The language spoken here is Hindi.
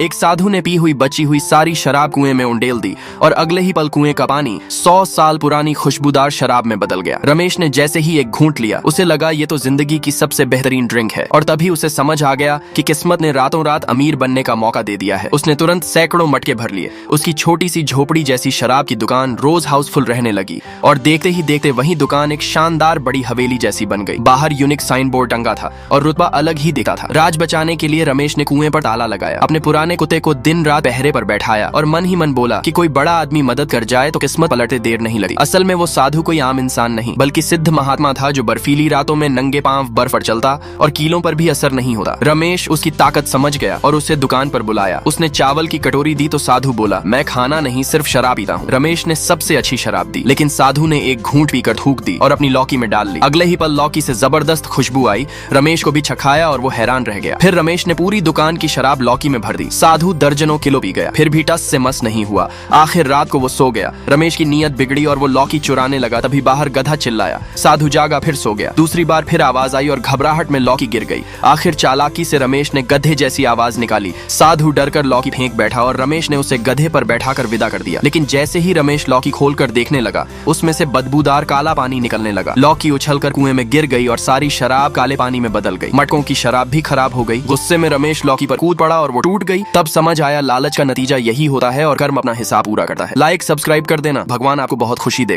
एक साधु ने पी हुई बची हुई सारी शराब कुएं में उंडेल दी और अगले ही पल कुएं का पानी 100 साल पुरानी खुशबूदार शराब में बदल गया। रमेश ने जैसे ही एक घूंट लिया उसे लगा ये तो जिंदगी की सबसे बेहतरीन ड्रिंक है और तभी उसे समझ आ गया कि किस्मत ने रातों रात अमीर बनने का मौका दे दिया है। उसने तुरंत सैकड़ों मटके भर लिए। उसकी छोटी सी झोपड़ी जैसी शराब की दुकान रोज हाउसफुल रहने लगी और देखते ही देखते वही दुकान एक शानदार बड़ी हवेली जैसी बन गई। बाहर यूनिक साइन बोर्ड टंगा था और रुतबा अलग ही दिखता था। राज बचाने के लिए रमेश ने कुएं पर ताला लगाया, अपने पुराने कुत्ते को दिन रात पहरे पर बैठाया और मन ही मन बोला कि कोई बड़ा आदमी मदद कर जाए तो किस्मत पलटते देर नहीं लगी। असल में वो साधु कोई आम इंसान नहीं बल्कि सिद्ध महात्मा था जो बर्फीली रातों में नंगे पांव बर्फ पर चलता और कीलों पर भी असर नहीं होता। रमेश उसकी ताकत समझ गया और उसे दुकान पर बुलाया। उसने चावल की कटोरी दी तो साधु बोला, मैं खाना नहीं सिर्फ शराब पीता हूँ। रमेश ने सबसे अच्छी शराब दी लेकिन साधु ने एक घूंट पीकर थूक दी और अपनी लौकी में डाल ली। अगले ही पल लौकी से जबरदस्त खुशबू आई। रमेश को भी चखाया और वो हैरान रह गया। फिर रमेश ने पूरी दुकान की शराब लौकी में भर दी। साधु दर्जनों किलो पी गया फिर भी टस से मस नहीं हुआ। आखिर रात को वो सो गया। रमेश की नीयत बिगड़ी और वो लौकी चुराने लगा। तभी बाहर गधा चिल्लाया। साधु जागा फिर सो गया। दूसरी बार फिर आवाज आई और घबराहट में लौकी गिर गई। आखिर चालाकी से रमेश ने गधे जैसी आवाज निकाली। साधु डरकर लौकी फेंक बैठा और रमेश ने उसे गधे पर बैठाकर विदा कर दिया। लेकिन जैसे ही रमेश लौकी खोलकर देखने लगा उसमें से बदबूदार काला पानी निकलने लगा। लौकी उछलकर कुएं में गिर गई और सारी शराब काले पानी में बदल गई। मटकों की शराब भी खराब हो गई। गुस्से में रमेश लौकी पर कूद पड़ा और वो टूट गई। तब समझ आया लालच का नतीजा यही होता है और कर्म अपना हिसाब पूरा करता है। लाइक सब्सक्राइब कर देना, भगवान आपको बहुत खुशी देगा।